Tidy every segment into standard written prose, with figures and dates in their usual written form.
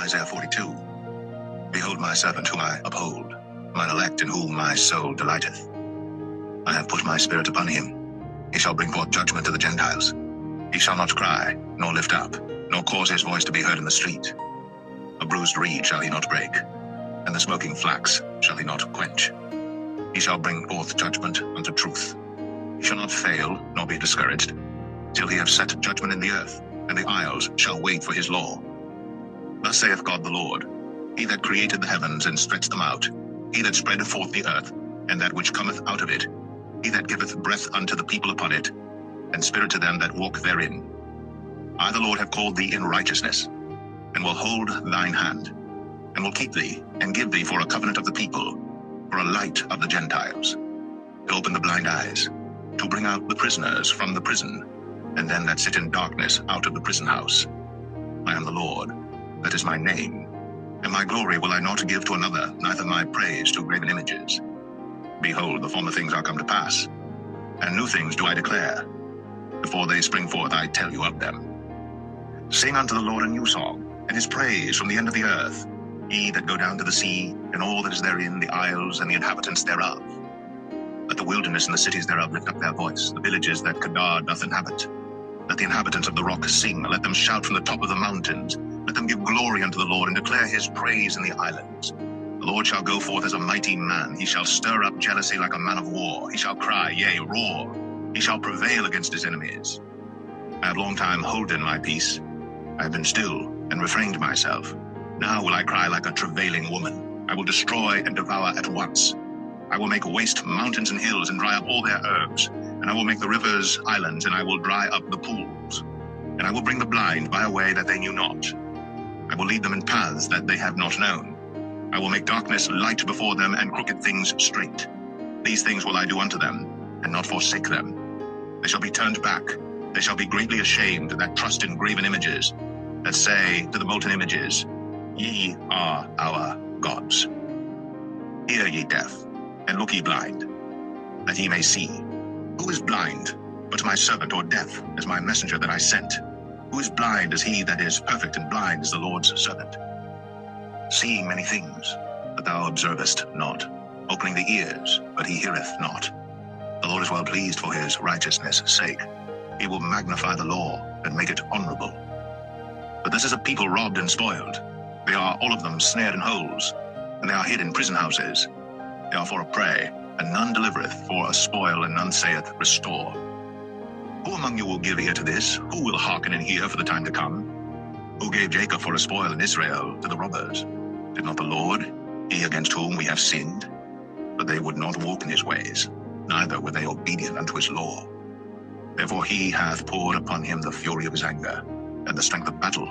Isaiah 42. Behold my servant whom I uphold, mine elect in whom my soul delighteth. I have put my spirit upon him. He shall bring forth judgment to the Gentiles. He shall not cry, nor lift up, nor cause his voice to be heard in the street. A bruised reed shall he not break, and the smoking flax shall he not quench. He shall bring forth judgment unto truth. He shall not fail, nor be discouraged, till he have set judgment in the earth, and the isles shall wait for his law. Thus saith God the Lord, He that created the heavens and stretched them out, He that spreadeth forth the earth, and that which cometh out of it, He that giveth breath unto the people upon it, and spirit to them that walk therein. I the Lord have called thee in righteousness, and will hold thine hand, and will keep thee, and give thee for a covenant of the people, for a light of the Gentiles, to open the blind eyes, to bring out the prisoners from the prison, and them that sit in darkness out of the prison house. I am the Lord, that is my name, and my glory will I not give to another, neither my praise to graven images. Behold, the former things are come to pass, and new things do I declare. Before they spring forth, I tell you of them. Sing unto the Lord a new song, and his praise from the end of the earth, ye that go down to the sea, and all that is therein, the isles and the inhabitants thereof. Let the wilderness and the cities thereof lift up their voice, the villages that Kedar doth inhabit. Let the inhabitants of the rock sing, let them shout from the top of the mountains. Let them give glory unto the Lord, and declare his praise in the islands. The Lord shall go forth as a mighty man. He shall stir up jealousy like a man of war. He shall cry, yea, roar. He shall prevail against his enemies. I have long time holden my peace. I have been still and refrained myself. Now will I cry like a travailing woman. I will destroy and devour at once. I will make waste mountains and hills, and dry up all their herbs. And I will make the rivers islands, and I will dry up the pools. And I will bring the blind by a way that they knew not. I will lead them in paths that they have not known. I will make darkness light before them, and crooked things straight. These things will I do unto them, and not forsake them. They shall be turned back. They shall be greatly ashamed that trust in graven images, that say to the molten images, Ye are our gods. Hear ye deaf, and look ye blind, that ye may see. Who is blind but my servant, or deaf as my messenger that I sent? Who is blind as he that is perfect, and blind as the Lord's servant? Seeing many things, but thou observest not. Opening the ears, but he heareth not. The Lord is well pleased for his righteousness' sake. He will magnify the law, and make it honorable. But this is a people robbed and spoiled. They are all of them snared in holes, and they are hid in prison houses. They are for a prey, and none delivereth, for a spoil, and none saith, Restore. Who among you will give ear to this? Who will hearken and hear for the time to come? Who gave Jacob for a spoil, and Israel to the robbers? Did not the Lord, he against whom we have sinned? But they would not walk in his ways, neither were they obedient unto his law. Therefore he hath poured upon him the fury of his anger, and the strength of battle,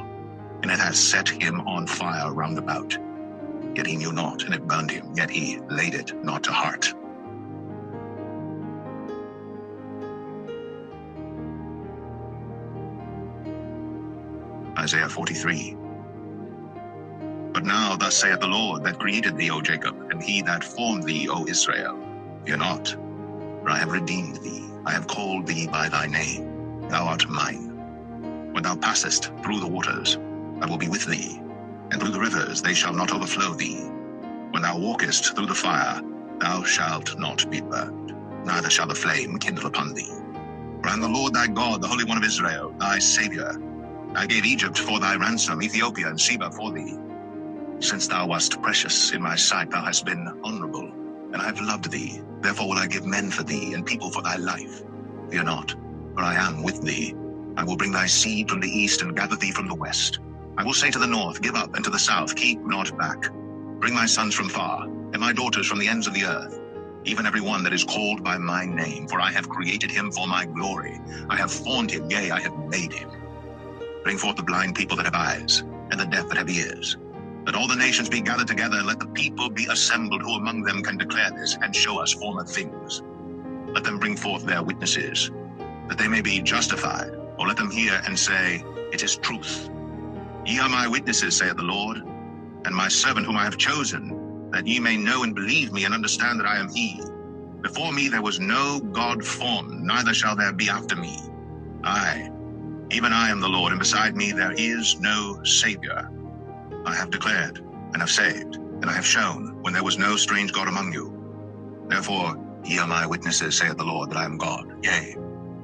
and it hath set him on fire round about. Yet he knew not, and it burned him, yet he laid it not to heart. Isaiah 43. But now thus saith the Lord that created thee, O Jacob, and he that formed thee, O Israel, Fear not, for I have redeemed thee. I have called thee by thy name. Thou art mine. When thou passest through the waters, I will be with thee, and through the rivers they shall not overflow thee. When thou walkest through the fire, thou shalt not be burned, neither shall the flame kindle upon thee. For I am the Lord thy God, the Holy One of Israel, thy Saviour. I gave Egypt for thy ransom, Ethiopia and Sheba for thee. Since thou wast precious in my sight, thou hast been honorable, and I have loved thee. Therefore will I give men for thee, and people for thy life. Fear not, for I am with thee. I will bring thy seed from the east, and gather thee from the west. I will say to the north, Give up, and to the south, Keep not back. Bring my sons from far, and my daughters from the ends of the earth, even every one that is called by my name, for I have created him for my glory. I have formed him, yea, I have made him. Bring forth the blind people that have eyes, and the deaf that have ears. Let all the nations be gathered together, and let the people be assembled, who among them can declare this, and show us former things. Let them bring forth their witnesses, that they may be justified, or let them hear and say, It is truth. Ye are my witnesses, saith the Lord, and my servant whom I have chosen, that ye may know and believe me, and understand that I am he. Before me there was no God formed, neither shall there be after me. I, even I am the Lord, and beside me there is no Savior. I have declared, and have saved, and I have shown, when there was no strange God among you. Therefore, ye are my witnesses, saith the Lord, that I am God. Yea,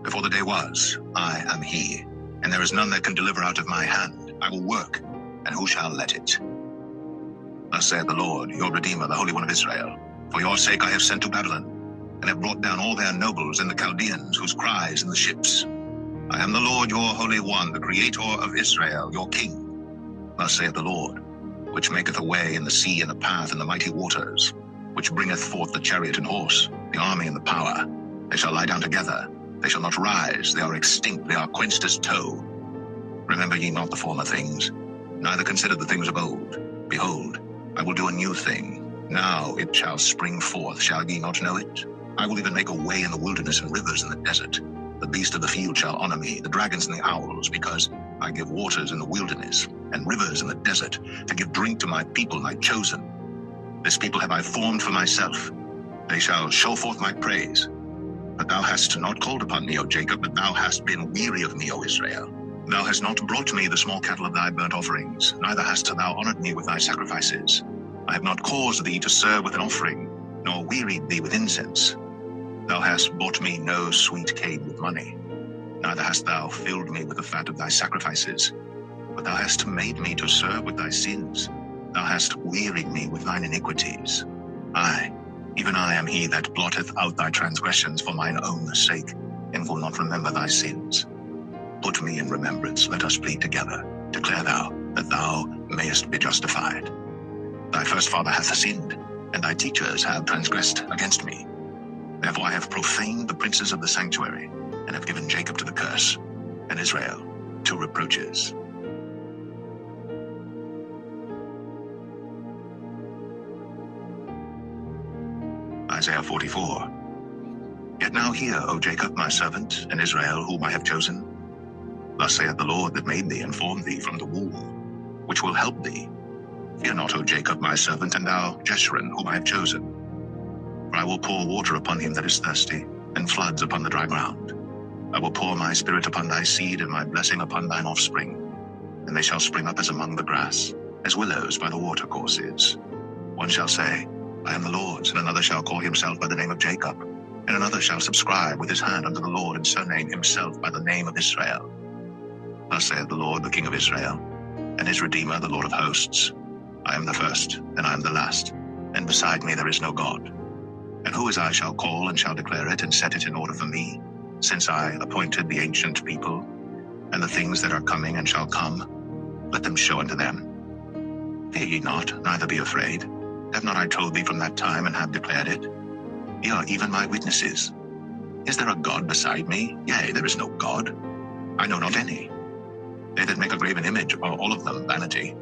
before the day was, I am he, and there is none that can deliver out of my hand. I will work, and who shall let it? Thus saith the Lord, your Redeemer, the Holy One of Israel. For your sake I have sent to Babylon, and have brought down all their nobles and the Chaldeans, whose cries in the ships. I am the Lord your Holy One, the Creator of Israel, your King. Thus saith the Lord, which maketh a way in the sea and a path in the mighty waters, which bringeth forth the chariot and horse, the army and the power. They shall lie down together, they shall not rise, they are extinct, they are quenched as tow. Remember ye not the former things, neither consider the things of old. Behold, I will do a new thing. Now it shall spring forth, shall ye not know it? I will even make a way in the wilderness and rivers in the desert. The beast of the field shall honor me, the dragons and the owls, because I give waters in the wilderness and rivers in the desert, to give drink to my people, my chosen. This people have I formed for myself. They shall show forth my praise. But thou hast not called upon me, O Jacob, but thou hast been weary of me, O Israel. Thou hast not brought me the small cattle of thy burnt offerings, neither hast thou honored me with thy sacrifices. I have not caused thee to serve with an offering, nor wearied thee with incense. Thou hast bought me no sweet cane with money, neither hast thou filled me with the fat of thy sacrifices. But thou hast made me to serve with thy sins. Thou hast wearied me with thine iniquities. I, even I, am he that blotteth out thy transgressions for mine own sake, and will not remember thy sins. Put me in remembrance, let us plead together. Declare thou, that thou mayest be justified. Thy first father hath sinned, and thy teachers have transgressed against me. Therefore I have profaned the princes of the sanctuary, and have given Jacob to the curse, and Israel to reproaches. Isaiah 44. Yet now hear, O Jacob, my servant, and Israel, whom I have chosen. Thus saith the Lord that made thee and formed thee from the womb, which will help thee. Fear not, O Jacob, my servant, and thou, Jeshurun, whom I have chosen. For I will pour water upon him that is thirsty, and floods upon the dry ground. I will pour my spirit upon thy seed, and my blessing upon thine offspring. And they shall spring up as among the grass, as willows by the watercourses. One shall say, I am the Lord's, and another shall call himself by the name of Jacob, and another shall subscribe with his hand unto the Lord, and surname himself by the name of Israel. Thus saith the Lord, the King of Israel, and his Redeemer, the Lord of hosts. I am the first, and I am the last, and beside me there is no God. And who as I shall call, and shall declare it, and set it in order for me, since I appointed the ancient people, and the things that are coming and shall come, let them show unto them. Fear ye not, neither be afraid. Have not I told thee from that time, and have declared it? Ye are even my witnesses. Is there a God beside me? Yea, there is no God. I know not any. They that make a graven image are all of them vanity,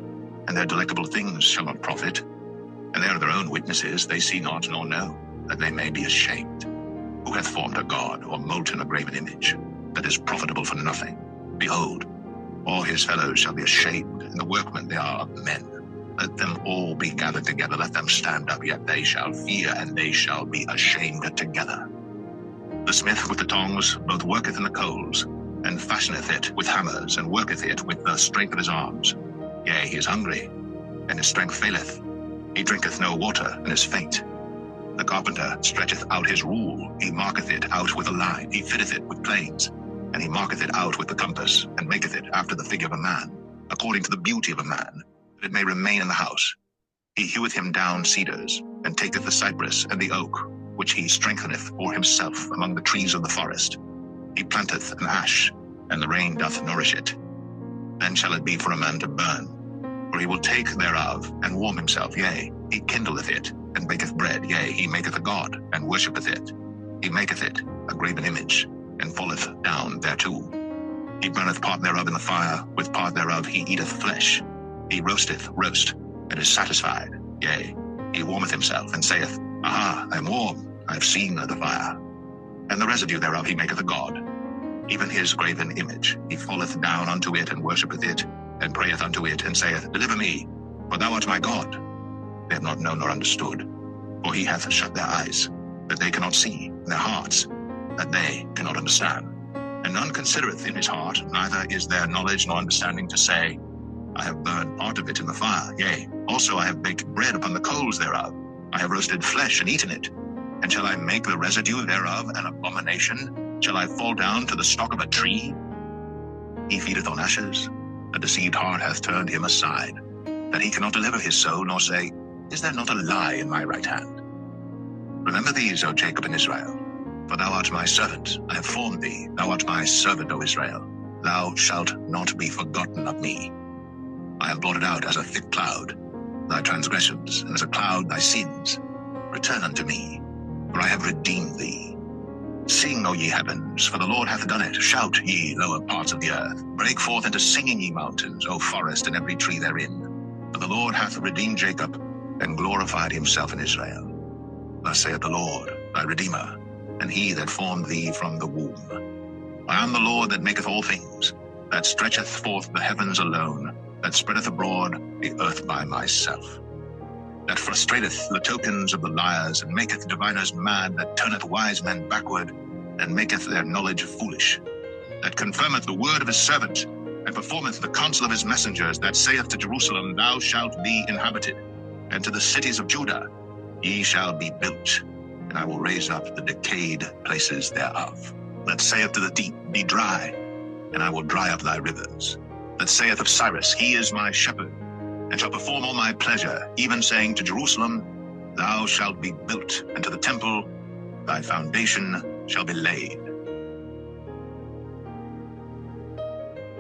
and their delectable things shall not profit. And they are their own witnesses, they see not nor know, that they may be ashamed. Who hath formed a God, or molten a graven image, that is profitable for nothing? Behold, all his fellows shall be ashamed, and the workmen they are of men. Let them all be gathered together, let them stand up, yet they shall fear, and they shall be ashamed together. The smith with the tongs both worketh in the coals, and fashioneth it with hammers, and worketh it with the strength of his arms. Yea, he is hungry, and his strength faileth. He drinketh no water, and is faint. The carpenter stretcheth out his rule, he marketh it out with a line, he fitteth it with planes, and he marketh it out with the compass, and maketh it after the figure of a man, according to the beauty of a man, that it may remain in the house. He heweth him down cedars, and taketh the cypress and the oak, which he strengtheneth for himself among the trees of the forest. He planteth an ash, and the rain doth nourish it. Then shall it be for a man to burn, for he will take thereof, and warm himself, yea, he kindleth it, and baketh bread, yea, he maketh a god, and worshippeth it. He maketh it a graven image, and falleth down thereto. He burneth part thereof in the fire, with part thereof he eateth flesh. He roasteth roast, and is satisfied, yea, he warmeth himself, and saith, Aha, I am warm, I have seen the fire. And the residue thereof he maketh a god, even his graven image. He falleth down unto it, and worshippeth it, and prayeth unto it, and saith, Deliver me, for thou art my God. They have not known nor understood, for he hath shut their eyes, that they cannot see, and their hearts, that they cannot understand. And none considereth in his heart, neither is there knowledge nor understanding to say, I have burned part of it in the fire, yea, also I have baked bread upon the coals thereof. I have roasted flesh and eaten it. And shall I make the residue thereof an abomination? Shall I fall down to the stalk of a tree? He feedeth on ashes. A deceived heart hath turned him aside, that he cannot deliver his soul, nor say, Is there not a lie in my right hand? Remember these, O Jacob and Israel, for thou art my servant. I have formed thee. Thou art my servant, O Israel. Thou shalt not be forgotten of me. I have blotted out as a thick cloud thy transgressions, and as a cloud thy sins. Return unto me, for I have redeemed thee. Sing, O ye heavens, for the Lord hath done it. Shout, ye lower parts of the earth. Break forth into singing, ye mountains, O forest, and every tree therein. For the Lord hath redeemed Jacob, and glorified himself in Israel. Thus saith the Lord, thy Redeemer, and he that formed thee from the womb. I am the Lord that maketh all things, that stretcheth forth the heavens alone, that spreadeth abroad the earth by myself, that frustrateth the tokens of the liars, and maketh diviners mad, that turneth wise men backward, and maketh their knowledge foolish, that confirmeth the word of his servant, and performeth the counsel of his messengers, that saith to Jerusalem, Thou shalt be inhabited, and to the cities of Judah, Ye shall be built, and I will raise up the decayed places thereof. That saith to the deep, Be dry, and I will dry up thy rivers. That saith of Cyrus, He is my shepherd, and shall perform all my pleasure, even saying to Jerusalem, Thou shalt be built, and to the temple thy foundation shall be laid.